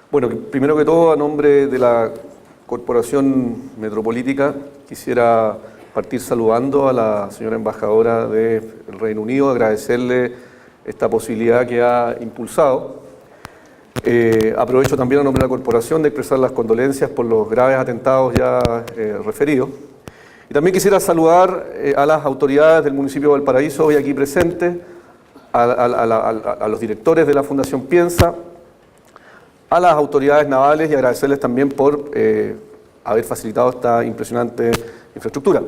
Bueno, primero que todo, a nombre de la Corporación Metropolítica, quisiera partir saludando a la señora embajadora del Reino Unido, agradecerle esta posibilidad que ha impulsado. Aprovecho también a nombre de la Corporación de expresar las condolencias por los graves atentados ya referidos. Y también quisiera saludar a las autoridades del municipio de Valparaíso, hoy aquí presentes, a los directores de la Fundación Piensa, a las autoridades navales y agradecerles también por haber facilitado esta impresionante infraestructura.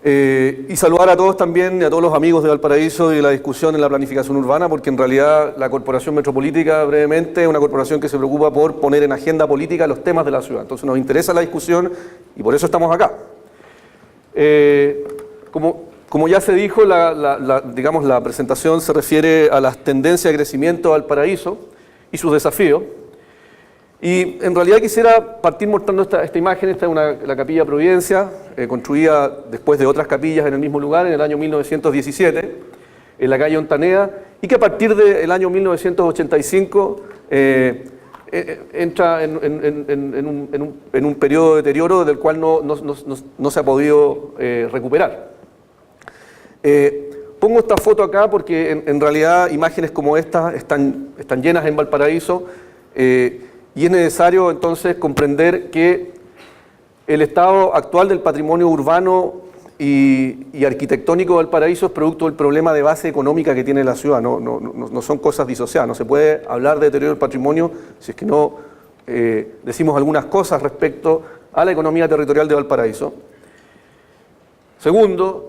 Y saludar a todos también y a todos los amigos de Valparaíso y de la discusión en la planificación urbana, porque en realidad la Corporación Metropolítica, brevemente, es una corporación que se preocupa por poner en agenda política los temas de la ciudad. Entonces nos interesa la discusión y por eso estamos acá. Como ya se dijo, digamos, la presentación se refiere a las tendencias de crecimiento de Valparaíso y sus desafíos. Y en realidad quisiera partir mostrando esta imagen. Esta es la Capilla Providencia, construida después de otras capillas en el mismo lugar en el año 1917, en la calle Ontaneda, y que a partir del año 1985 entra en un periodo de deterioro del cual no se ha podido recuperar. Pongo esta foto acá porque en realidad imágenes como estas están llenas en Valparaíso, y es necesario entonces comprender que el estado actual del patrimonio urbano y arquitectónico de Valparaíso es producto del problema de base económica que tiene la ciudad. No son cosas disociadas. No se puede hablar de deterioro del patrimonio si es que no decimos algunas cosas respecto a la economía territorial de Valparaíso. Segundo,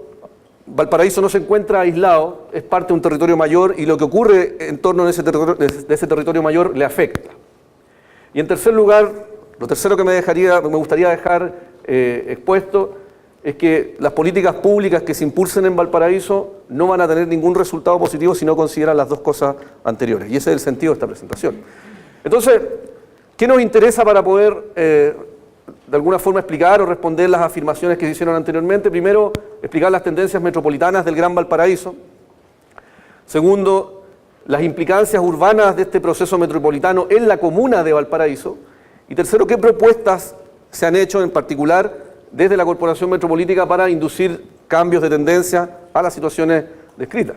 Valparaíso no se encuentra aislado, es parte de un territorio mayor y lo que ocurre en torno de ese territorio mayor le afecta. Y en tercer lugar, lo tercero que me gustaría dejar expuesto es que las políticas públicas que se impulsen en Valparaíso no van a tener ningún resultado positivo si no consideran las dos cosas anteriores. Y ese es el sentido de esta presentación. Entonces, ¿qué nos interesa para poder de alguna forma explicar o responder las afirmaciones que se hicieron anteriormente? Primero, explicar las tendencias metropolitanas del Gran Valparaíso. Segundo, las implicancias urbanas de este proceso metropolitano en la comuna de Valparaíso. Y tercero, qué propuestas se han hecho en particular desde la Corporación Metropolítica para inducir cambios de tendencia a las situaciones descritas.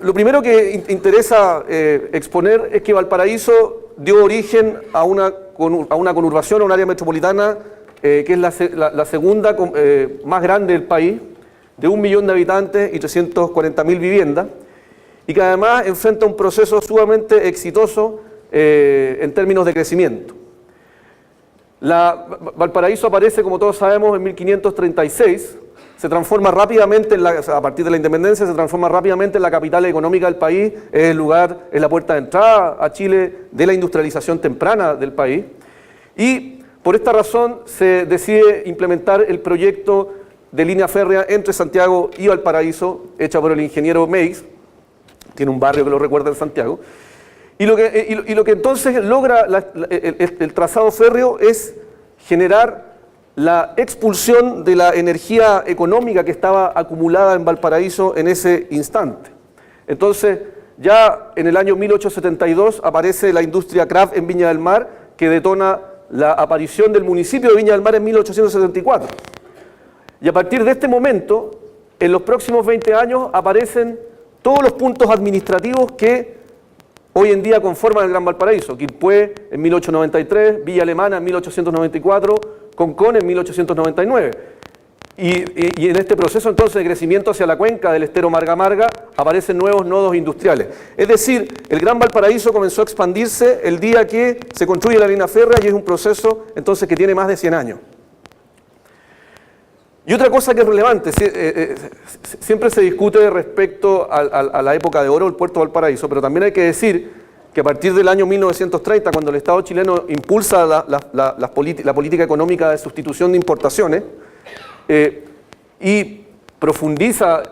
Lo primero que interesa exponer es que Valparaíso dio origen a una conurbación, a un área metropolitana que es la segunda más grande del país, de 1 millón de habitantes y 340.000 viviendas, y que además enfrenta un proceso sumamente exitoso en términos de crecimiento. Valparaíso aparece, como todos sabemos, en 1536, se transforma rápidamente, a partir de la independencia, se transforma rápidamente en la capital económica del país, es la puerta de entrada a Chile de la industrialización temprana del país, y por esta razón se decide implementar el proyecto de línea férrea entre Santiago y Valparaíso, hecha por el ingeniero Meix. Tiene un barrio que lo recuerda en Santiago, y lo que entonces logra el trazado férreo es generar la expulsión de la energía económica que estaba acumulada en Valparaíso en ese instante. Entonces, ya en el año 1872 aparece la industria craft en Viña del Mar, que detona la aparición del municipio de Viña del Mar en 1874. Y a partir de este momento, en los próximos 20 años, aparecen todos los puntos administrativos que hoy en día conforman el Gran Valparaíso. Quilpué en 1893, Villa Alemana en 1894, Concón en 1899. Y en este proceso entonces de crecimiento hacia la cuenca del estero Marga Marga aparecen nuevos nodos industriales. Es decir, el Gran Valparaíso comenzó a expandirse el día que se construye la línea férrea y es un proceso entonces que tiene más de 100 años. Y otra cosa que es relevante, siempre se discute respecto a la época de oro del puerto de Valparaíso, pero también hay que decir que a partir del año 1930, cuando el Estado chileno impulsa la política económica de sustitución de importaciones y profundiza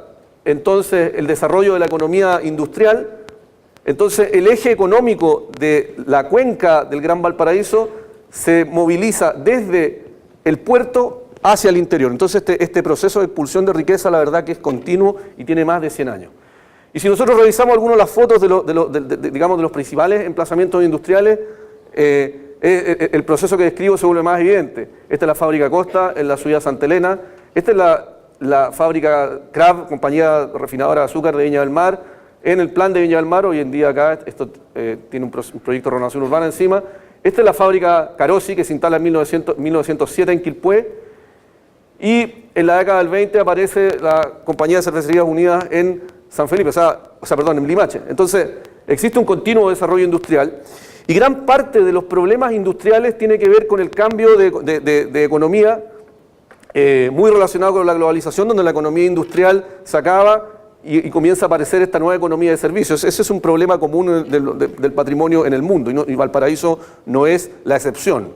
entonces el desarrollo de la economía industrial, entonces el eje económico de la cuenca del Gran Valparaíso se moviliza desde el puerto hacia el interior. Entonces este proceso de expulsión de riqueza, la verdad que es continuo y tiene más de 100 años. Y si nosotros revisamos algunas de las fotos digamos, de los principales emplazamientos industriales, el proceso que describo se vuelve más evidente. Esta es la fábrica Costa en la ciudad de Santa Elena. Esta es la fábrica Kraft, compañía refinadora de azúcar de Viña del Mar, en el plan de Viña del Mar. Hoy en día acá esto tiene un proyecto de renovación urbana encima. Esta es la fábrica Carosi, que se instala en 1907 en Quilpué. Y en la década del 20 aparece la compañía de cervecerías unidas en San Felipe, en Limache. Entonces, existe un continuo desarrollo industrial. Y gran parte de los problemas industriales tiene que ver con el cambio de economía, muy relacionado con la globalización, donde la economía industrial se acaba y comienza a aparecer esta nueva economía de servicios. Ese es un problema común del patrimonio en el mundo, y Valparaíso no es la excepción.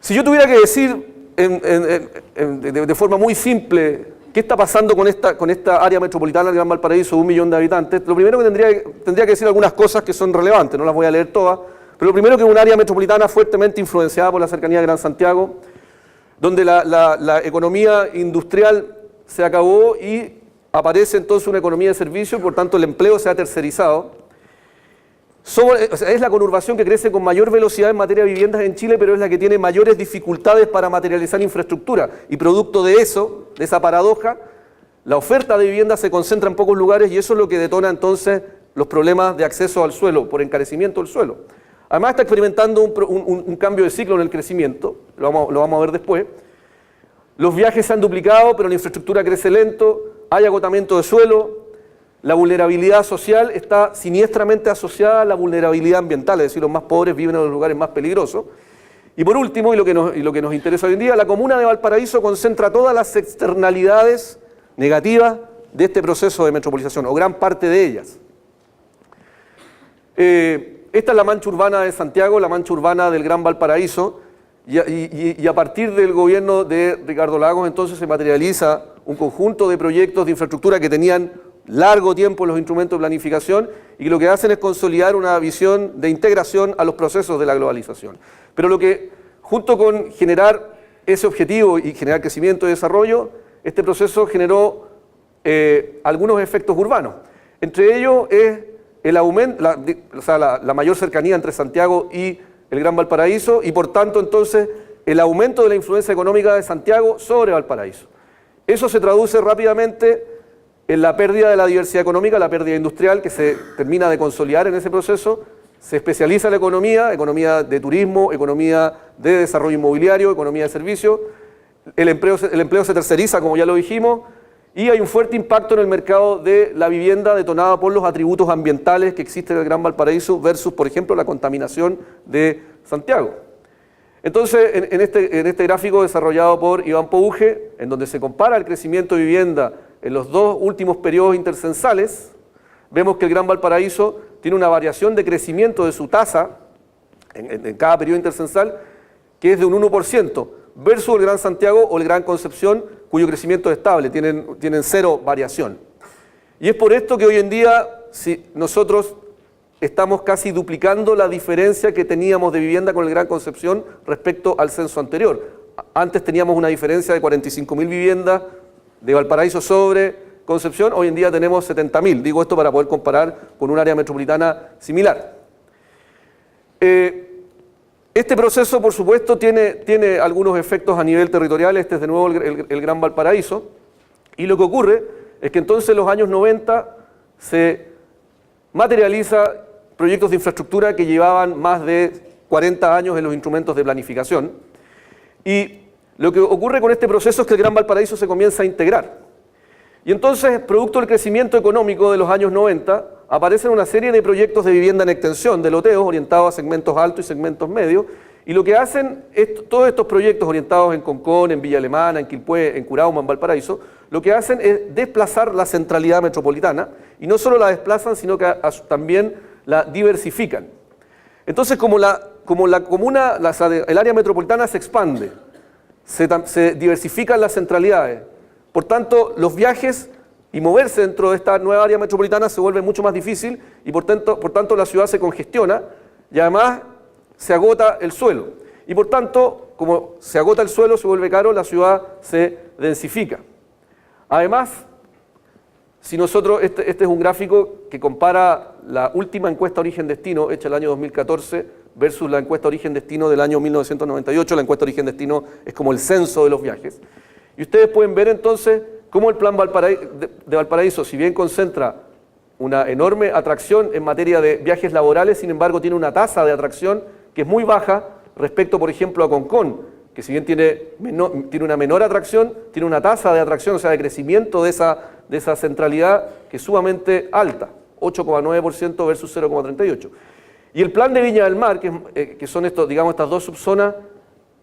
Si yo tuviera que decir de forma muy simple qué está pasando con esta área metropolitana del Gran Valparaíso de 1 millón de habitantes, lo primero que tendría que decir algunas cosas que son relevantes, no las voy a leer todas, pero lo primero que es un área metropolitana fuertemente influenciada por la cercanía de Gran Santiago, donde la economía industrial se acabó y aparece entonces una economía de servicios, por tanto el empleo se ha tercerizado. Es la conurbación que crece con mayor velocidad en materia de viviendas en Chile, pero es la que tiene mayores dificultades para materializar infraestructura. Y producto de eso, de esa paradoja, la oferta de viviendas se concentra en pocos lugares y eso es lo que detona entonces los problemas de acceso al suelo, por encarecimiento del suelo. Además está experimentando un cambio de ciclo en el crecimiento, lo vamos a ver después. Los viajes se han duplicado, pero la infraestructura crece lento, hay agotamiento de suelo, la vulnerabilidad social está siniestramente asociada a la vulnerabilidad ambiental, es decir, los más pobres viven en los lugares más peligrosos. Y por último, y lo que nos interesa hoy en día, la comuna de Valparaíso concentra todas las externalidades negativas de este proceso de metropolización, o gran parte de ellas. Esta es la mancha urbana de Santiago, la mancha urbana del Gran Valparaíso, y a partir del gobierno de Ricardo Lagos entonces se materializa un conjunto de proyectos de infraestructura que tenían largo tiempo en los instrumentos de planificación y que lo que hacen es consolidar una visión de integración a los procesos de la globalización. Pero lo que, junto con generar ese objetivo y generar crecimiento y desarrollo, este proceso generó algunos efectos urbanos. Entre ellos es el aumento, la mayor cercanía entre Santiago y el Gran Valparaíso y por tanto entonces el aumento de la influencia económica de Santiago sobre Valparaíso. Eso se traduce rápidamente en la pérdida de la diversidad económica, la pérdida industrial que se termina de consolidar en ese proceso, se especializa la economía de turismo, economía de desarrollo inmobiliario, economía de servicios, el empleo se terceriza, como ya lo dijimos, y hay un fuerte impacto en el mercado de la vivienda detonada por los atributos ambientales que existen en el Gran Valparaíso versus, por ejemplo, la contaminación de Santiago. Entonces, en este gráfico desarrollado por Iván Pouge, en donde se compara el crecimiento de vivienda en los dos últimos periodos intercensales, vemos que el Gran Valparaíso tiene una variación de crecimiento de su tasa en cada periodo intercensal que es de un 1%, versus el Gran Santiago o el Gran Concepción, cuyo crecimiento es estable, tienen cero variación. Y es por esto que hoy en día nosotros estamos casi duplicando la diferencia que teníamos de vivienda con el Gran Concepción respecto al censo anterior. Antes teníamos una diferencia de 45.000 viviendas de Valparaíso sobre Concepción, hoy en día tenemos 70.000. Digo esto para poder comparar con un área metropolitana similar. Este proceso, por supuesto, tiene algunos efectos a nivel territorial. Este es de nuevo el Gran Valparaíso. Y lo que ocurre es que entonces en los años 90 se materializa proyectos de infraestructura que llevaban más de 40 años en los instrumentos de planificación. Y lo que ocurre con este proceso es que el Gran Valparaíso se comienza a integrar. Y entonces, producto del crecimiento económico de los años 90, aparecen una serie de proyectos de vivienda en extensión, de loteos orientados a segmentos altos y segmentos medios, y lo que hacen todos estos proyectos orientados en Concón, en Villa Alemana, en Quilpué, en Curauma, en Valparaíso, lo que hacen es desplazar la centralidad metropolitana, y no solo la desplazan, sino que también la diversifican. Entonces, como la comuna, el área metropolitana se expande, se diversifican las centralidades, por tanto, los viajes y moverse dentro de esta nueva área metropolitana se vuelve mucho más difícil y por tanto la ciudad se congestiona y además se agota el suelo. Y por tanto, como se agota el suelo, se vuelve caro, la ciudad se densifica. Además, si nosotros, este es un gráfico que compara la última encuesta origen-destino hecha el año 2014 versus la encuesta origen-destino del año 1998. La encuesta origen-destino es como el censo de los viajes. Y ustedes pueden ver entonces cómo el plan de Valparaíso, si bien concentra una enorme atracción en materia de viajes laborales, sin embargo tiene una tasa de atracción que es muy baja respecto, por ejemplo, a Concón, que si bien tiene una menor atracción, tiene una tasa de atracción, o sea, de crecimiento de esa centralidad que es sumamente alta, 8,9% versus 0,38%. Y el plan de Viña del Mar, que son estos, digamos, estas dos subzonas,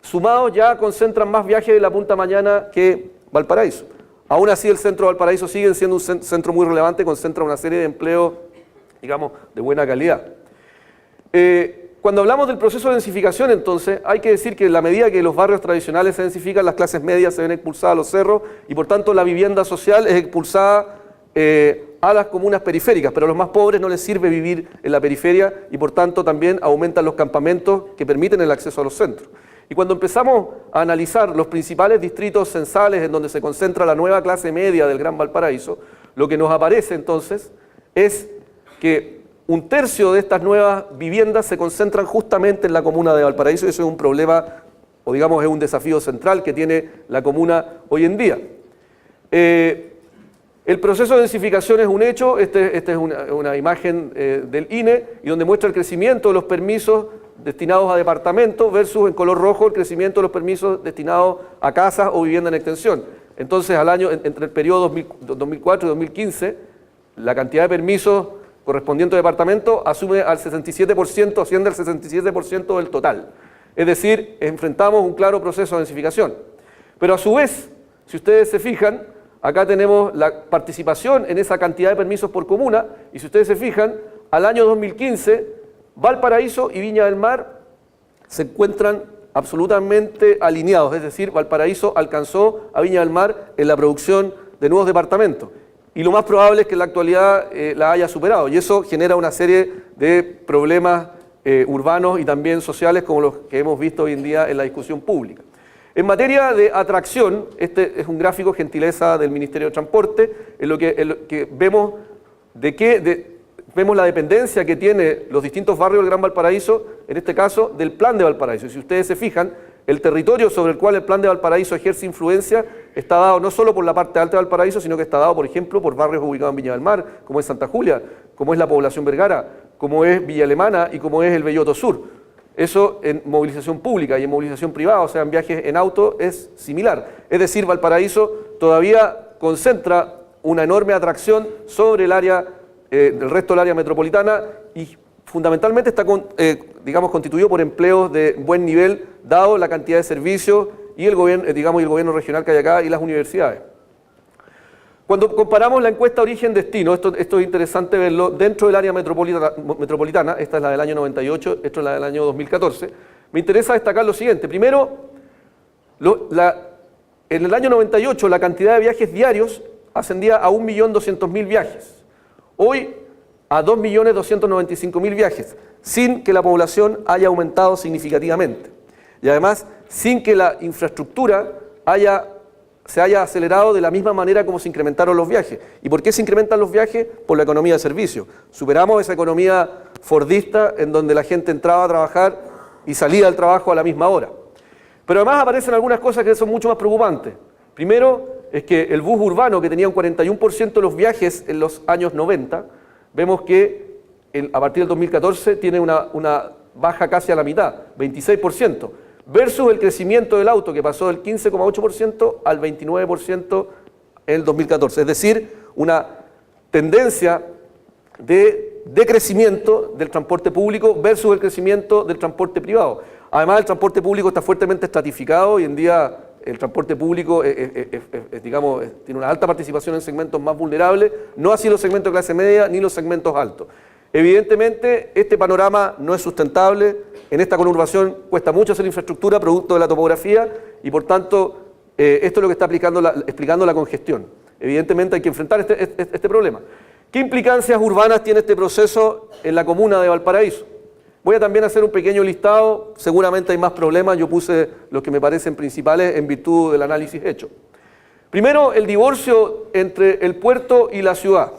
sumados ya concentran más viajes de la Punta Mañana que Valparaíso. Aún así, el centro de Valparaíso sigue siendo un centro muy relevante, concentra una serie de empleos, digamos, de buena calidad. Cuando hablamos del proceso de densificación, entonces, hay que decir que en la medida que los barrios tradicionales se densifican, las clases medias se ven expulsadas a los cerros y, por tanto, la vivienda social es expulsada a las comunas periféricas, pero a los más pobres no les sirve vivir en la periferia y, por tanto, también aumentan los campamentos que permiten el acceso a los centros. Y cuando empezamos a analizar los principales distritos censales en donde se concentra la nueva clase media del Gran Valparaíso, lo que nos aparece entonces es que un tercio de estas nuevas viviendas se concentran justamente en la comuna de Valparaíso, y eso es un problema, o digamos es un desafío central que tiene la comuna hoy en día. El proceso de densificación es un hecho, esta es una imagen del INE, y donde muestra el crecimiento de los permisos destinados a departamentos versus en color rojo el crecimiento de los permisos destinados a casas o vivienda en extensión. Entonces, entre el periodo 2004 y 2015, la cantidad de permisos correspondiente a departamentos asciende al 67% del total. Es decir, enfrentamos un claro proceso de densificación. Pero a su vez, si ustedes se fijan, acá tenemos la participación en esa cantidad de permisos por comuna, y si ustedes se fijan, al año 2015, Valparaíso y Viña del Mar se encuentran absolutamente alineados, es decir, Valparaíso alcanzó a Viña del Mar en la producción de nuevos departamentos. Y lo más probable es que en la actualidad la haya superado, y eso genera una serie de problemas urbanos y también sociales como los que hemos visto hoy en día en la discusión pública. En materia de atracción, este es un gráfico gentileza del Ministerio de Transporte, en lo que vemos vemos la dependencia que tienen los distintos barrios del Gran Valparaíso, en este caso del Plan de Valparaíso. Y si ustedes se fijan, el territorio sobre el cual el Plan de Valparaíso ejerce influencia está dado no solo por la parte alta de Valparaíso, sino que está dado, por ejemplo, por barrios ubicados en Viña del Mar, como es Santa Julia, como es la Población Vergara, como es Villa Alemana y como es el Belloto Sur. Eso en movilización pública y en movilización privada, o sea, en viajes en auto, es similar. Es decir, Valparaíso todavía concentra una enorme atracción sobre el resto del área metropolitana y fundamentalmente está constituido por empleos de buen nivel, dado la cantidad de servicios y el gobierno regional que hay acá y las universidades. Cuando comparamos la encuesta origen-destino, esto es interesante verlo, dentro del área metropolitana, esta es la del año 98, esto es la del año 2014, me interesa destacar lo siguiente. Primero, en el año 98 la cantidad de viajes diarios ascendía a 1.200.000 viajes. Hoy a 2.295.000 viajes, sin que la población haya aumentado significativamente. Y además, sin que la infraestructura se haya acelerado de la misma manera como se incrementaron los viajes. ¿Y por qué se incrementan los viajes? Por la economía de servicio. Superamos esa economía fordista en donde la gente entraba a trabajar y salía del trabajo a la misma hora. Pero además aparecen algunas cosas que son mucho más preocupantes. Primero, es que el bus urbano, que tenía un 41% de los viajes en los años 90, vemos que a partir del 2014 tiene una baja casi a la mitad, 26%, versus el crecimiento del auto, que pasó del 15,8% al 29% en el 2014. Es decir, una tendencia de decrecimiento del transporte público versus el crecimiento del transporte privado. Además, el transporte público está fuertemente estratificado. Hoy en día el transporte público tiene una alta participación en segmentos más vulnerables, no así los segmentos de clase media ni los segmentos altos. Evidentemente, este panorama no es sustentable. En esta conurbación cuesta mucho hacer infraestructura, producto de la topografía, y por tanto, esto es lo que está explicando la congestión. Evidentemente hay que enfrentar este problema. ¿Qué implicancias urbanas tiene este proceso en la comuna de Valparaíso? Voy a también hacer un pequeño listado, seguramente hay más problemas, yo puse los que me parecen principales en virtud del análisis hecho. Primero, el divorcio entre el puerto y la ciudad.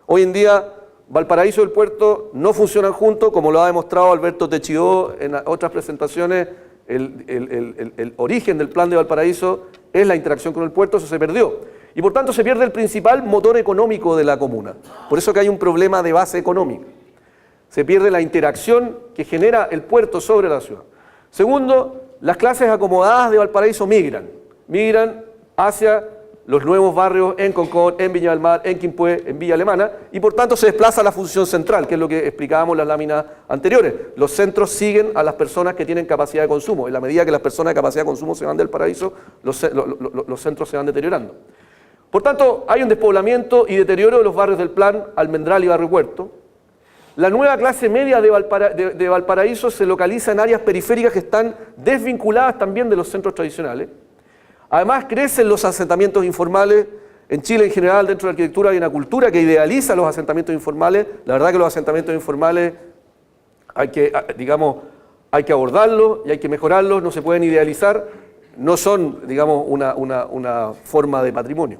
Hoy en día, Valparaíso y el puerto no funcionan juntos, como lo ha demostrado Alberto Techidó en otras presentaciones. El origen del plan de Valparaíso es la interacción con el puerto, eso se perdió. Y por tanto se pierde el principal motor económico de la comuna. Por eso que hay un problema de base económica. Se pierde la interacción que genera el puerto sobre la ciudad. Segundo, las clases acomodadas de Valparaíso migran hacia los nuevos barrios en Concón, en Viña del Mar, en Quilpué, en Villa Alemana, y por tanto se desplaza la función central, que es lo que explicábamos en las láminas anteriores. Los centros siguen a las personas que tienen capacidad de consumo. En la medida que las personas de capacidad de consumo se van del Paraíso, los centros se van deteriorando. Por tanto, hay un despoblamiento y deterioro de los barrios del Plan, Almendral y Barrio Puerto. La nueva clase media de Valparaíso se localiza en áreas periféricas que están desvinculadas también de los centros tradicionales. Además, crecen los asentamientos informales. En Chile en general, dentro de la arquitectura hay una cultura que idealiza los asentamientos informales. La verdad que los asentamientos informales hay que abordarlos y hay que mejorarlos, no se pueden idealizar, no son, digamos, una forma de patrimonio.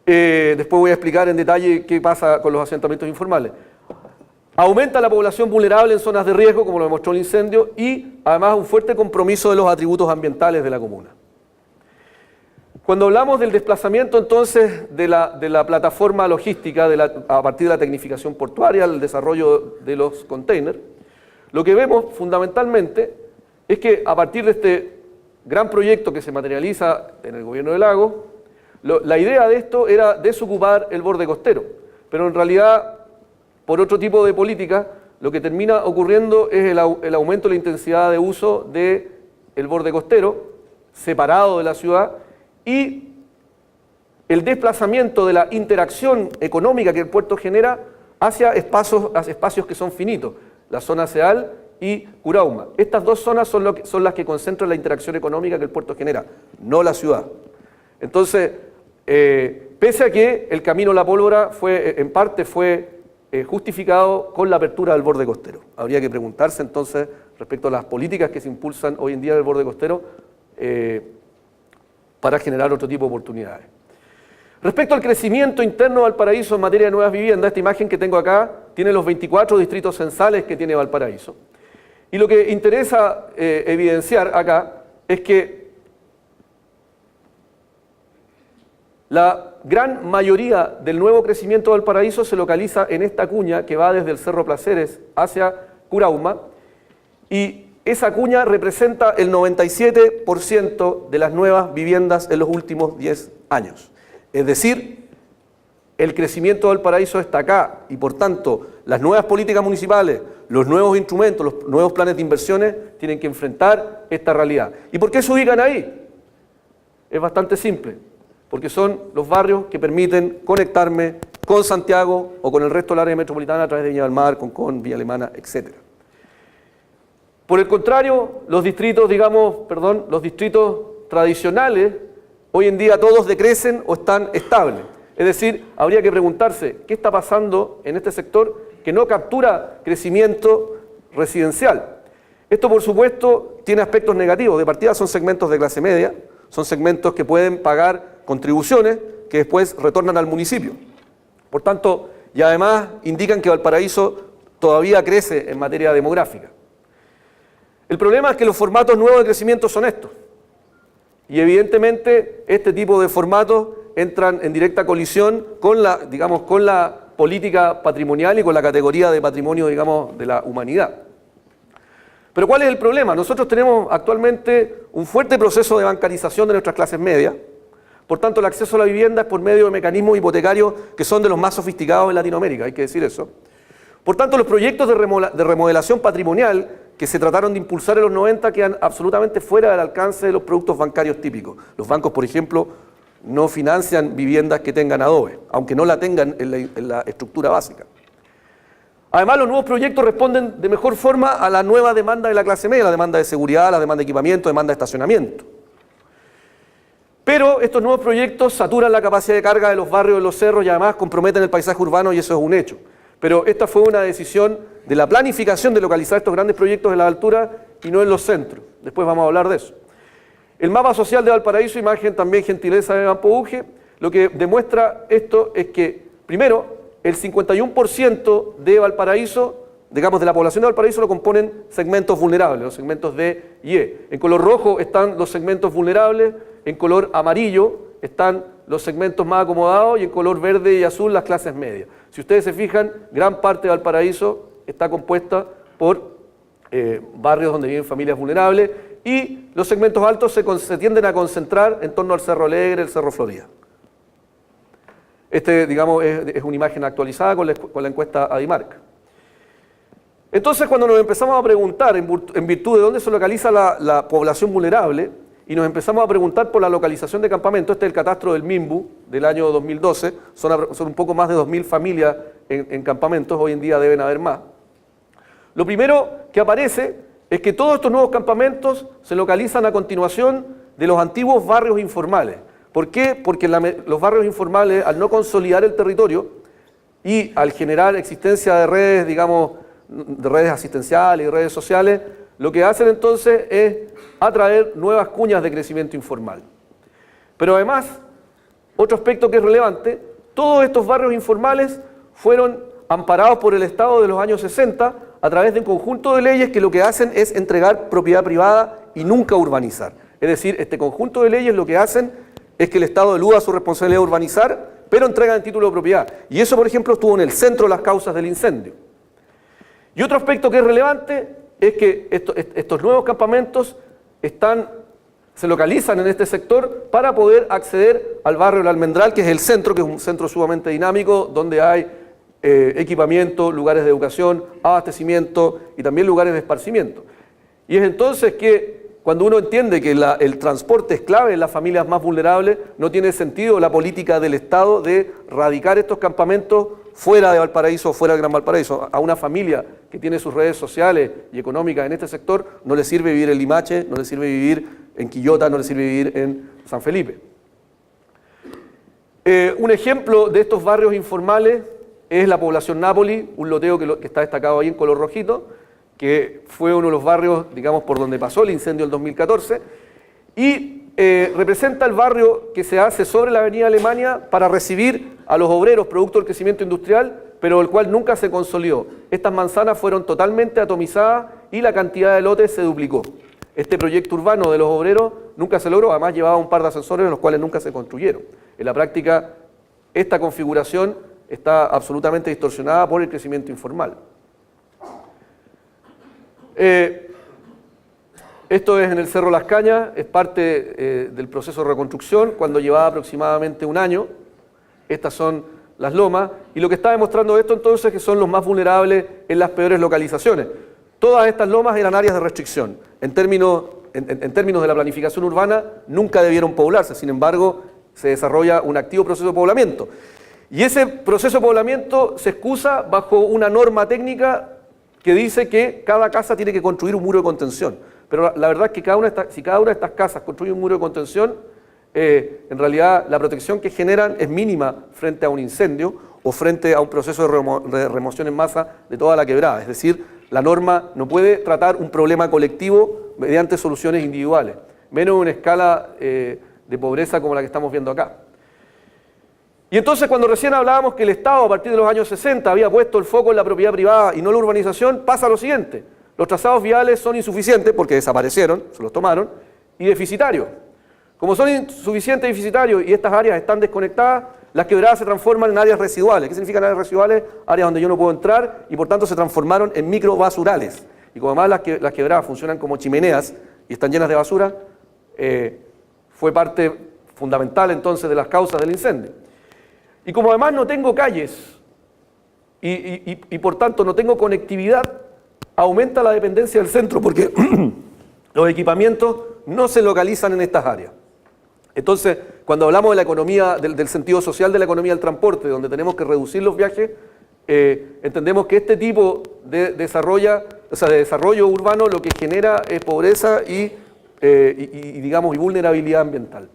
Después voy a explicar en detalle qué pasa con los asentamientos informales. Aumenta la población vulnerable en zonas de riesgo, como lo demostró el incendio, y además un fuerte compromiso de los atributos ambientales de la comuna. Cuando hablamos del desplazamiento entonces de la plataforma logística a partir de la tecnificación portuaria, el desarrollo de los containers, lo que vemos fundamentalmente es que a partir de este gran proyecto que se materializa en el gobierno de Lagos, la idea de esto era desocupar el borde costero, pero en realidad, por otro tipo de política, lo que termina ocurriendo es el aumento de la intensidad de uso del borde costero, separado de la ciudad, y el desplazamiento de la interacción económica que el puerto genera hacia espacios que son finitos, la zona SEAL y Curauma. Estas dos zonas son las que concentran la interacción económica que el puerto genera, no la ciudad. Entonces, pese a que el camino La Pólvora en parte fue justificado con la apertura del borde costero. Habría que preguntarse entonces respecto a las políticas que se impulsan hoy en día del borde costero para generar otro tipo de oportunidades. Respecto al crecimiento interno de Valparaíso en materia de nuevas viviendas, esta imagen que tengo acá tiene los 24 distritos censales que tiene Valparaíso. Y lo que interesa evidenciar acá es que la gran mayoría del nuevo crecimiento de Valparaíso se localiza en esta cuña que va desde el Cerro Placeres hacia Curauma, y esa cuña representa el 97% de las nuevas viviendas en los últimos 10 años. Es decir, el crecimiento del Valparaíso está acá y por tanto las nuevas políticas municipales, los nuevos instrumentos, los nuevos planes de inversiones tienen que enfrentar esta realidad. ¿Y por qué se ubican ahí? Es bastante simple, porque son los barrios que permiten conectarme con Santiago o con el resto del área metropolitana a través de Viña del Mar, Concón, Villa Alemana, etc. Por el contrario, los distritos tradicionales, hoy en día todos decrecen o están estables. Es decir, habría que preguntarse, ¿qué está pasando en este sector que no captura crecimiento residencial? Esto, por supuesto, tiene aspectos negativos. De partida son segmentos de clase media, son segmentos que pueden pagar contribuciones que después retornan al municipio. Por tanto, y además indican que Valparaíso todavía crece en materia demográfica. El problema es que los formatos nuevos de crecimiento son estos. Y evidentemente este tipo de formatos entran en directa colisión con la política patrimonial y con la categoría de patrimonio, de la humanidad. Pero ¿cuál es el problema? Nosotros tenemos actualmente un fuerte proceso de bancarización de nuestras clases medias. Por tanto, el acceso a la vivienda es por medio de mecanismos hipotecarios que son de los más sofisticados en Latinoamérica, hay que decir eso. Por tanto, los proyectos de remodelación patrimonial que se trataron de impulsar en los 90 quedan absolutamente fuera del alcance de los productos bancarios típicos. Los bancos, por ejemplo, no financian viviendas que tengan adobe, aunque no la tengan en la estructura básica. Además, los nuevos proyectos responden de mejor forma a la nueva demanda de la clase media, la demanda de seguridad, la demanda de equipamiento, la demanda de estacionamiento. Pero estos nuevos proyectos saturan la capacidad de carga de los barrios de los cerros y además comprometen el paisaje urbano, y eso es un hecho. Pero esta fue una decisión de la planificación de localizar estos grandes proyectos en las alturas y no en los centros. Después vamos a hablar de eso. El mapa social de Valparaíso, imagen también gentileza de Campo Uge, lo que demuestra esto es que, primero, el 51% de Valparaíso, digamos de la población de Valparaíso, lo componen segmentos vulnerables, los segmentos D y E. En color rojo están los segmentos vulnerables, en color amarillo están los segmentos más acomodados y en color verde y azul las clases medias. Si ustedes se fijan, gran parte de Valparaíso está compuesta por barrios donde viven familias vulnerables y los segmentos altos se tienden a concentrar en torno al Cerro Alegre, el Cerro Florida. Digamos, es una imagen actualizada con la encuesta Adimark. Entonces, cuando nos empezamos a preguntar en virtud de dónde se localiza la población vulnerable y nos empezamos a preguntar por la localización de campamentos, este es el catastro del MIMBU del año 2012, son un poco más de 2.000 familias en campamentos, hoy en día deben haber más. Lo primero que aparece es que todos estos nuevos campamentos se localizan a continuación de los antiguos barrios informales. ¿Por qué? Porque los barrios informales, al no consolidar el territorio y al generar existencia de redes, digamos, de redes asistenciales y redes sociales, lo que hacen entonces es atraer nuevas cuñas de crecimiento informal. Pero además, otro aspecto que es relevante, todos estos barrios informales fueron amparados por el Estado de los años 60 a través de un conjunto de leyes que lo que hacen es entregar propiedad privada y nunca urbanizar. Es decir, este conjunto de leyes lo que hacen es que el Estado eluda su responsabilidad de urbanizar, pero entrega en título de propiedad. Y eso, por ejemplo, estuvo en el centro de las causas del incendio. Y otro aspecto que es relevante es que estos nuevos campamentos se localizan en este sector para poder acceder al barrio El Almendral, que es el centro, que es un centro sumamente dinámico, donde hay equipamiento, lugares de educación, abastecimiento y también lugares de esparcimiento. Y es entonces que cuando uno entiende que el transporte es clave en las familias más vulnerables, no tiene sentido la política del Estado de radicar estos campamentos fuera de Valparaíso, fuera del Gran Valparaíso. A una familia que tiene sus redes sociales y económicas en este sector, no le sirve vivir en Limache, no le sirve vivir en Quillota, no le sirve vivir en San Felipe. Un ejemplo de estos barrios informales es la población Nápoli, un loteo que está destacado ahí en color rojito, que fue uno de los barrios, digamos, por donde pasó el incendio del 2014, y representa el barrio que se hace sobre la avenida Alemania para recibir a los obreros producto del crecimiento industrial, pero el cual nunca se consolidó. Estas manzanas fueron totalmente atomizadas y la cantidad de lotes se duplicó. Este proyecto urbano de los obreros nunca se logró, además llevaba un par de ascensores los cuales nunca se construyeron. En la práctica, esta configuración está absolutamente distorsionada por el crecimiento informal. Esto es en el Cerro Las Cañas, es parte del proceso de reconstrucción, cuando llevaba aproximadamente un año. Estas son las lomas, y lo que está demostrando esto entonces es que son los más vulnerables en las peores localizaciones. Todas estas lomas eran áreas de restricción. En términos de la planificación urbana, nunca debieron poblarse, sin embargo, se desarrolla un activo proceso de poblamiento. Y ese proceso de poblamiento se excusa bajo una norma técnica que dice que cada casa tiene que construir un muro de contención. Pero la verdad es que si cada una de estas casas construye un muro de contención, en realidad la protección que generan es mínima frente a un incendio o frente a un proceso de remoción en masa de toda la quebrada. Es decir, la norma no puede tratar un problema colectivo mediante soluciones individuales, menos en una escala de pobreza como la que estamos viendo acá. Y entonces cuando recién hablábamos que el Estado a partir de los años 60 había puesto el foco en la propiedad privada y no la urbanización, pasa lo siguiente. Los trazados viales son insuficientes porque desaparecieron, se los tomaron, y deficitarios. Como son insuficientes y deficitarios y estas áreas están desconectadas, las quebradas se transforman en áreas residuales. ¿Qué significan áreas residuales? Áreas donde yo no puedo entrar y por tanto se transformaron en microbasurales. Y como además las quebradas funcionan como chimeneas y están llenas de basura, fue parte fundamental entonces de las causas del incendio. Y como además no tengo calles y por tanto no tengo conectividad, aumenta la dependencia del centro porque los equipamientos no se localizan en estas áreas. Entonces, cuando hablamos de la economía, del sentido social de la economía del transporte, donde tenemos que reducir los viajes, entendemos que este tipo de desarrollo urbano lo que genera es pobreza y vulnerabilidad ambiental.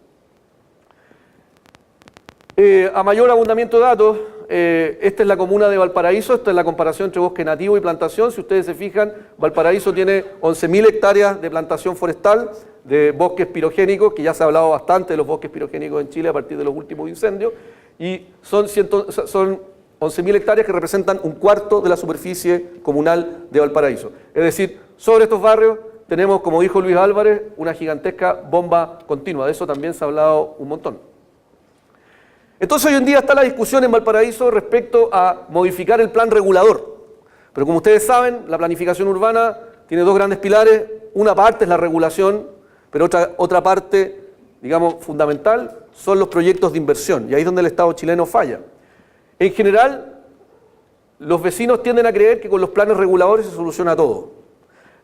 A mayor abundamiento de datos, esta es la comuna de Valparaíso, esta es la comparación entre bosque nativo y plantación. Si ustedes se fijan, Valparaíso tiene 11.000 hectáreas de plantación forestal, de bosques pirogénicos, que ya se ha hablado bastante de los bosques pirogénicos en Chile a partir de los últimos incendios, y son 11.000 hectáreas que representan un cuarto de la superficie comunal de Valparaíso. Es decir, sobre estos barrios tenemos, como dijo Luis Álvarez, una gigantesca bomba continua. De eso también se ha hablado un montón. Entonces hoy en día está la discusión en Valparaíso respecto a modificar el plan regulador. Pero como ustedes saben, la planificación urbana tiene dos grandes pilares. Una parte es la regulación, pero otra parte, digamos, fundamental, son los proyectos de inversión. Y ahí es donde el Estado chileno falla. En general, los vecinos tienden a creer que con los planes reguladores se soluciona todo.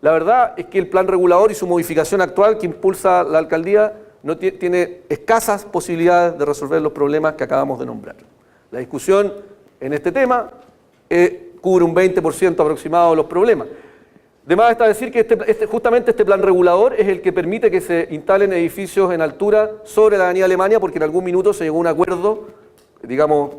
La verdad es que el plan regulador y su modificación actual que impulsa la alcaldía no tiene escasas posibilidades de resolver los problemas que acabamos de nombrar. La discusión en este tema cubre un 20% aproximado de los problemas. De más está decir que justamente este plan regulador es el que permite que se instalen edificios en altura sobre la avenida Alemania, porque en algún minuto se llegó a un acuerdo,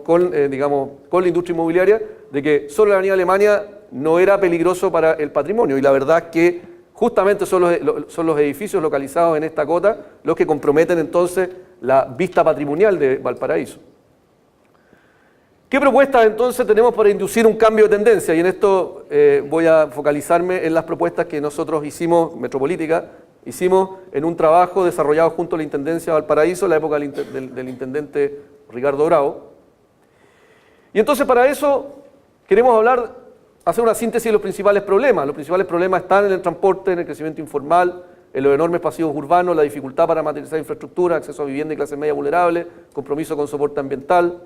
con la industria inmobiliaria, de que sobre la avenida Alemania no era peligroso para el patrimonio. Y la verdad es que justamente son los edificios localizados en esta cota los que comprometen entonces la vista patrimonial de Valparaíso. ¿Qué propuestas entonces tenemos para inducir un cambio de tendencia? Y en esto voy a focalizarme en las propuestas que nosotros hicimos, Metropolítica, hicimos en un trabajo desarrollado junto a la Intendencia de Valparaíso en la época del intendente Ricardo Bravo. Y entonces para eso queremos hacer una síntesis de los principales problemas. Los principales problemas están en el transporte, en el crecimiento informal, en los enormes pasivos urbanos, la dificultad para materializar infraestructura, acceso a vivienda y clase media vulnerable, compromiso con soporte ambiental.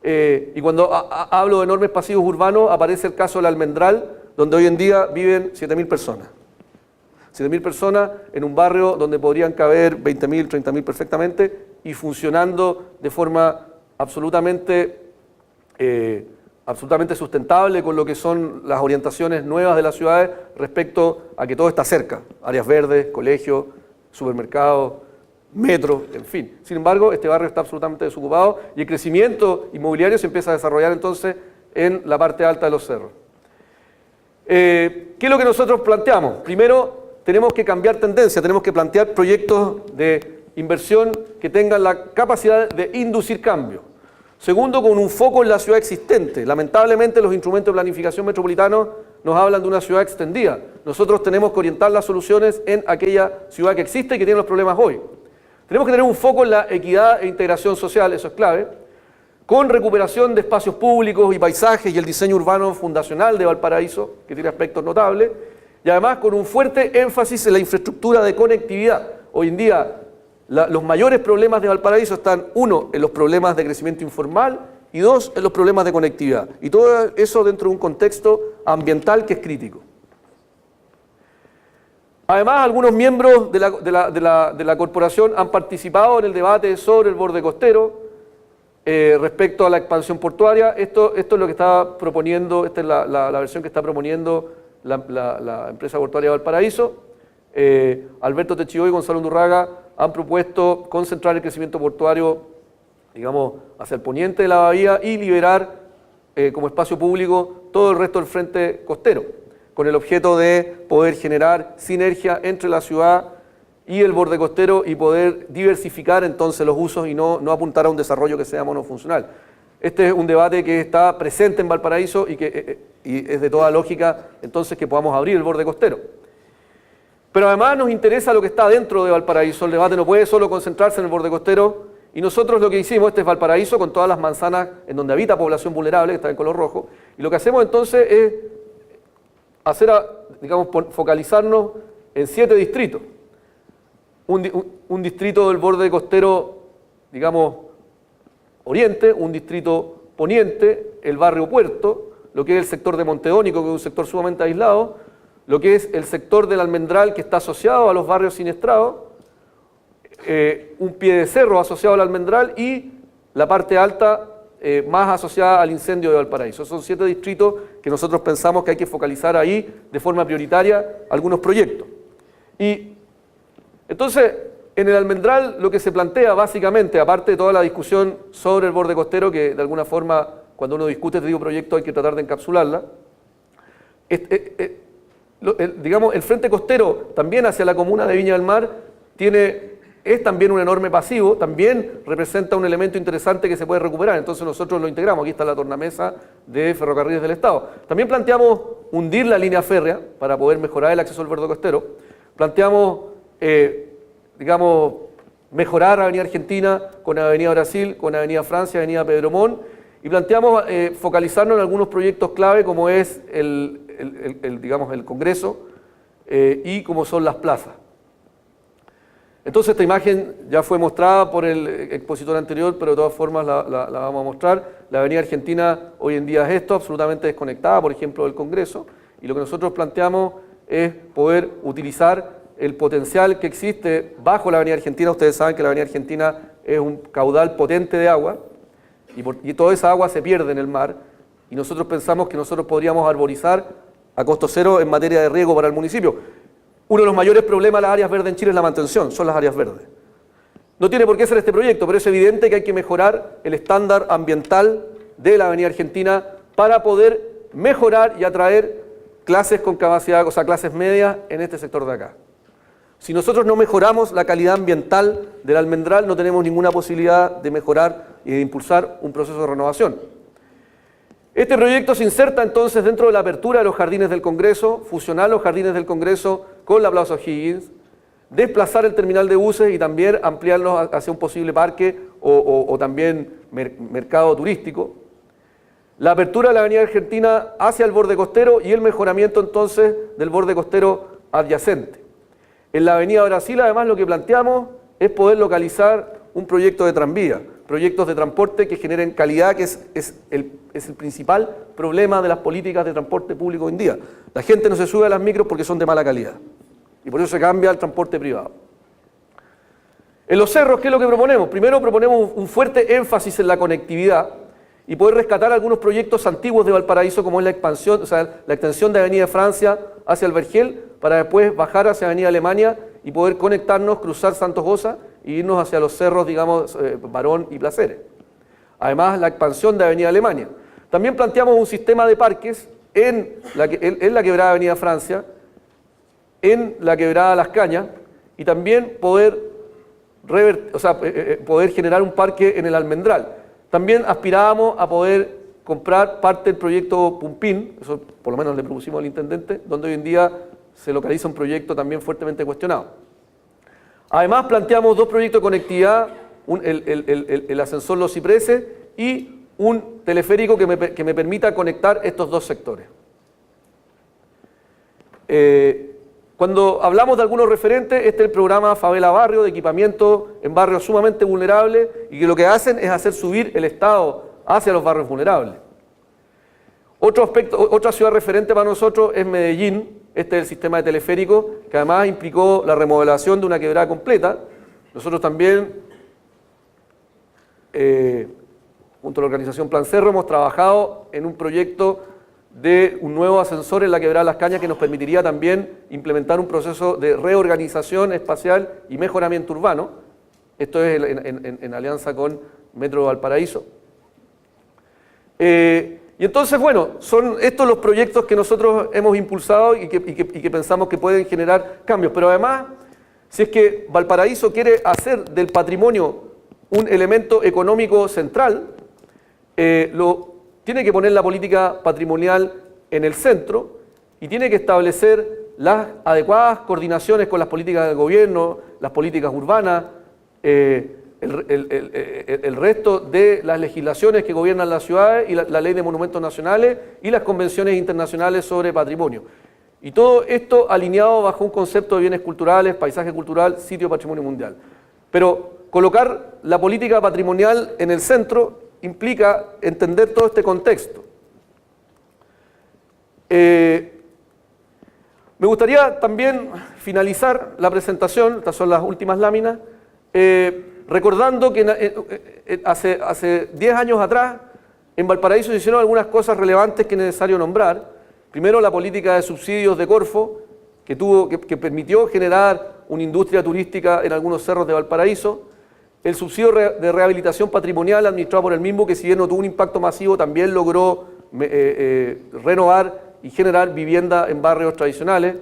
Y cuando hablo de enormes pasivos urbanos, aparece el caso del Almendral, donde hoy en día viven 7.000 personas. 7.000 personas en un barrio donde podrían caber 20.000, 30.000 perfectamente y funcionando de forma absolutamente sustentable con lo que son las orientaciones nuevas de las ciudades respecto a que todo está cerca. Áreas verdes, colegios, supermercados, metro, en fin. Sin embargo, este barrio está absolutamente desocupado y el crecimiento inmobiliario se empieza a desarrollar entonces en la parte alta de los cerros. ¿Qué es lo que nosotros planteamos? Primero, tenemos que cambiar tendencia, tenemos que plantear proyectos de inversión que tengan la capacidad de inducir cambio. Segundo, con un foco en la ciudad existente. Lamentablemente, los instrumentos de planificación metropolitanos nos hablan de una ciudad extendida. Nosotros tenemos que orientar las soluciones en aquella ciudad que existe y que tiene los problemas hoy. Tenemos que tener un foco en la equidad e integración social, eso es clave, con recuperación de espacios públicos y paisajes y el diseño urbano fundacional de Valparaíso, que tiene aspectos notables, y además con un fuerte énfasis en la infraestructura de conectividad. Hoy en día, los mayores problemas de Valparaíso están, uno, en los problemas de crecimiento informal y dos, en los problemas de conectividad. Y todo eso dentro de un contexto ambiental que es crítico. Además, algunos miembros de la corporación han participado en el debate sobre el borde costero respecto a la expansión portuaria. Esto es lo que está proponiendo, esta es la versión que está proponiendo la empresa portuaria de Valparaíso. Alberto Techidó y Gonzalo Undurraga han propuesto concentrar el crecimiento portuario, digamos, hacia el poniente de la bahía y liberar como espacio público todo el resto del frente costero, con el objeto de poder generar sinergia entre la ciudad y el borde costero y poder diversificar entonces los usos y no apuntar a un desarrollo que sea monofuncional. Este es un debate que está presente en Valparaíso y es de toda lógica entonces que podamos abrir el borde costero. Pero además nos interesa lo que está dentro de Valparaíso. El debate no puede solo concentrarse en el borde costero y nosotros lo que hicimos, este es Valparaíso con todas las manzanas en donde habita población vulnerable, que está en color rojo, y lo que hacemos entonces es focalizarnos en 7 distritos. Un distrito del borde costero, digamos, oriente, un distrito poniente, el barrio Puerto, lo que es el sector de Monteónico, que es un sector sumamente aislado, lo que es el sector del Almendral, que está asociado a los barrios siniestrados, un pie de cerro asociado al Almendral y la parte alta más asociada al incendio de Valparaíso. Son 7 distritos que nosotros pensamos que hay que focalizar ahí de forma prioritaria algunos proyectos. Y entonces, En el Almendral lo que se plantea básicamente, aparte de toda la discusión sobre el borde costero, que de alguna forma cuando uno discute este tipo de proyectos hay que tratar de encapsularla, digamos, el frente costero también hacia la comuna de Viña del Mar es también un enorme pasivo, también representa un elemento interesante que se puede recuperar, entonces nosotros lo integramos, aquí está la tornamesa de Ferrocarriles del Estado. También planteamos hundir la línea férrea para poder mejorar el acceso al borde costero, planteamos, digamos, mejorar Avenida Argentina con Avenida Brasil, con Avenida Francia, Avenida Pedro Montt, y planteamos focalizarnos en algunos proyectos clave como es digamos, el Congreso y como son las plazas. Entonces esta imagen ya fue mostrada por el expositor anterior, pero de todas formas la vamos a mostrar. La Avenida Argentina hoy en día es esto, absolutamente desconectada, por ejemplo, del Congreso, y lo que nosotros planteamos es poder utilizar el potencial que existe bajo la Avenida Argentina. Ustedes saben que la Avenida Argentina es un caudal potente de agua, y toda esa agua se pierde en el mar, y nosotros pensamos que nosotros podríamos arborizar a costo cero en materia de riego para el municipio. Uno de los mayores problemas de las áreas verdes en Chile es la mantención, son las áreas verdes. No tiene por qué ser este proyecto, pero es evidente que hay que mejorar el estándar ambiental de la Avenida Argentina para poder mejorar y atraer clases con capacidad, o sea, clases medias en este sector de acá. Si nosotros no mejoramos la calidad ambiental del Almendral, no tenemos ninguna posibilidad de mejorar y de impulsar un proceso de renovación. Este proyecto se inserta entonces dentro de la apertura de los jardines del Congreso, fusionar los jardines del Congreso con la Plaza O'Higgins, desplazar el terminal de buses y también ampliarlos hacia un posible parque o también mercado turístico. La apertura de la Avenida Argentina hacia el borde costero y el mejoramiento entonces del borde costero adyacente. En la Avenida Brasil, además, lo que planteamos es poder localizar un proyecto de tranvía, proyectos de transporte que generen calidad, que es el principal problema de las políticas de transporte público hoy en día. La gente no se sube a las micros porque son de mala calidad, y por eso se cambia al transporte privado. En los cerros, ¿qué es lo que proponemos? Primero proponemos un fuerte énfasis en la conectividad y poder rescatar algunos proyectos antiguos de Valparaíso, como es la expansión, o sea, la extensión de Avenida Francia hacia el Vergel, para después bajar hacia Avenida Alemania y poder conectarnos, cruzar Santos Goza e irnos hacia los cerros, digamos, Barón y Placeres. Además, la expansión de Avenida Alemania. También planteamos un sistema de parques en la quebrada Avenida Francia, en la quebrada Las Cañas, y también poder generar un parque en el Almendral. También aspirábamos a poder comprar parte del proyecto Pumpín, eso por lo menos le propusimos al intendente, donde hoy en día se localiza un proyecto también fuertemente cuestionado. Además planteamos dos proyectos de conectividad, el ascensor Los Cipreses y un teleférico que me permita conectar estos dos sectores. Cuando hablamos de algunos referentes, este es el programa Favela Barrio, de equipamiento en barrios sumamente vulnerables, y que lo que hacen es hacer subir el Estado hacia los barrios vulnerables. Otro aspecto, otra ciudad referente para nosotros es Medellín. Este es el sistema de teleférico, que además implicó la remodelación de una quebrada completa. Nosotros también, junto a la organización Plan Cerro, hemos trabajado en un proyecto de un nuevo ascensor en la quebrada Las Cañas que nos permitiría también implementar un proceso de reorganización espacial y mejoramiento urbano. Esto es en alianza con Metro Valparaíso. Y entonces, bueno, son estos los proyectos que nosotros hemos impulsado y que pensamos que pueden generar cambios. Pero además, si es que Valparaíso quiere hacer del patrimonio un elemento económico central, tiene que poner la política patrimonial en el centro y tiene que establecer las adecuadas coordinaciones con las políticas del gobierno, las políticas urbanas, el resto de las legislaciones que gobiernan las ciudades y la ley de monumentos nacionales y las convenciones internacionales sobre patrimonio. Y todo esto alineado bajo un concepto de bienes culturales, paisaje cultural, sitio patrimonio mundial. Pero colocar la política patrimonial en el centro implica entender todo este contexto. Me gustaría también finalizar la presentación, estas son las últimas láminas, recordando que hace 10 años atrás en Valparaíso se hicieron algunas cosas relevantes que es necesario nombrar. Primero, la política de subsidios de Corfo, que permitió generar una industria turística en algunos cerros de Valparaíso. El subsidio de rehabilitación patrimonial administrado por el mismo, que si bien no tuvo un impacto masivo, también logró renovar y generar vivienda en barrios tradicionales.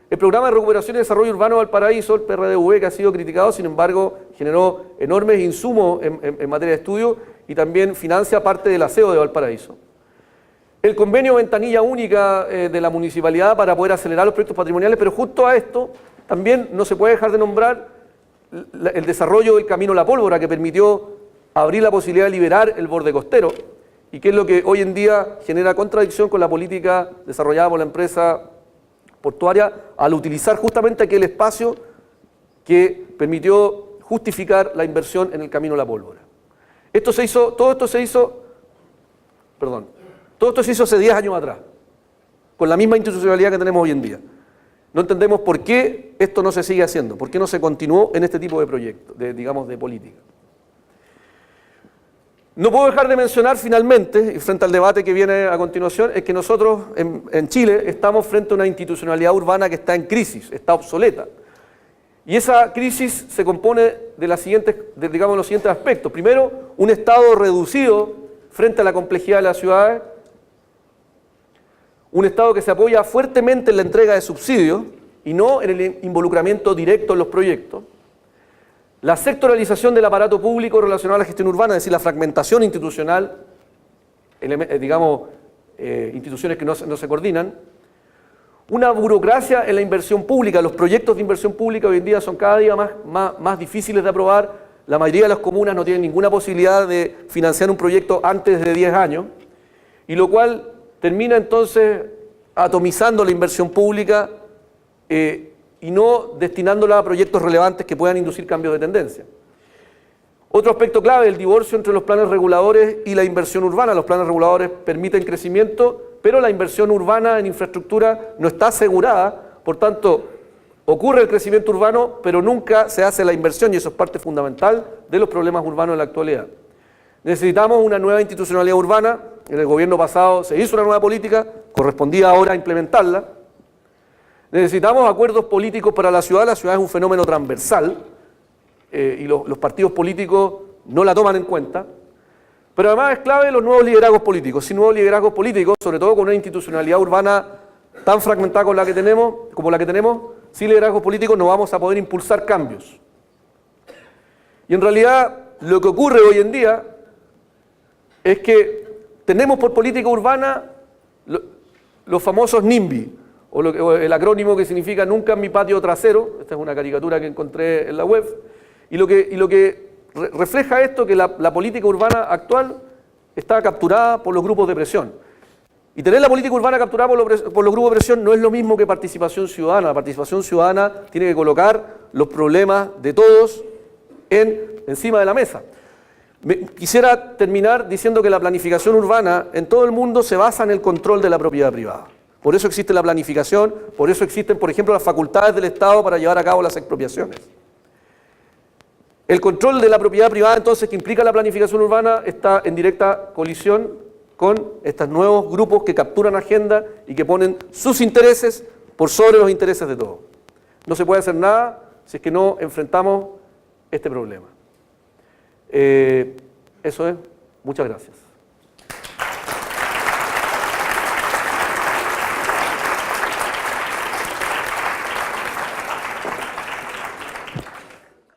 El programa de recuperación y desarrollo urbano de Valparaíso, el PRDV, que ha sido criticado, sin embargo, generó enormes insumos en materia de estudio y también financia parte del aseo de Valparaíso. El convenio Ventanilla Única de la municipalidad para poder acelerar los proyectos patrimoniales, pero justo a esto también no se puede dejar de nombrar el desarrollo del Camino La Pólvora, que permitió abrir la posibilidad de liberar el borde costero, y que es lo que hoy en día genera contradicción con la política desarrollada por la empresa portuaria al utilizar justamente aquel espacio que permitió justificar la inversión en el Camino La Pólvora. Todo esto se hizo hace 10 años atrás, con la misma institucionalidad que tenemos hoy en día. No entendemos por qué esto no se sigue haciendo, por qué no se continuó en este tipo de proyectos, de política. No puedo dejar de mencionar finalmente, y frente al debate que viene a continuación, es que nosotros en Chile estamos frente a una institucionalidad urbana que está en crisis, está obsoleta. Y esa crisis se compone de los siguientes aspectos. Primero, un Estado reducido frente a la complejidad de las ciudades, un Estado que se apoya fuertemente en la entrega de subsidios y no en el involucramiento directo en los proyectos. La sectoralización del aparato público relacionado a la gestión urbana, es decir, la fragmentación institucional, instituciones que no se coordinan. Una burocracia en la inversión pública. Los proyectos de inversión pública hoy en día son cada día más difíciles de aprobar. La mayoría de las comunas no tienen ninguna posibilidad de financiar un proyecto antes de 10 años, y lo cual termina entonces atomizando la inversión pública y no destinándola a proyectos relevantes que puedan inducir cambios de tendencia. Otro aspecto clave, el divorcio entre los planes reguladores y la inversión urbana. Los planes reguladores permiten crecimiento, pero la inversión urbana en infraestructura no está asegurada, por tanto, ocurre el crecimiento urbano, pero nunca se hace la inversión, y eso es parte fundamental de los problemas urbanos en la actualidad. Necesitamos una nueva institucionalidad urbana. En el gobierno pasado se hizo una nueva política, correspondía ahora implementarla. Necesitamos acuerdos políticos para la ciudad es un fenómeno transversal y los partidos políticos no la toman en cuenta, pero además es clave los nuevos liderazgos políticos. Sin nuevos liderazgos políticos, sobre todo con una institucionalidad urbana tan fragmentada como la que tenemos, sin liderazgos políticos no vamos a poder impulsar cambios. Y en realidad lo que ocurre hoy en día es que tenemos por política urbana los famosos NIMBY, o el acrónimo que significa Nunca en mi patio trasero. Esta es una caricatura que encontré en la web, y lo que refleja esto, que la política urbana actual está capturada por los grupos de presión. Y tener la política urbana capturada por los grupos de presión no es lo mismo que participación ciudadana. La participación ciudadana tiene que colocar los problemas de todos encima de la mesa. Quisiera terminar diciendo que la planificación urbana en todo el mundo se basa en el control de la propiedad privada. Por eso existe la planificación, por eso existen, por ejemplo, las facultades del Estado para llevar a cabo las expropiaciones. El control de la propiedad privada, entonces, que implica la planificación urbana, está en directa colisión con estos nuevos grupos que capturan agenda y que ponen sus intereses por sobre los intereses de todos. No se puede hacer nada si es que no enfrentamos este problema. Eso es. Muchas gracias.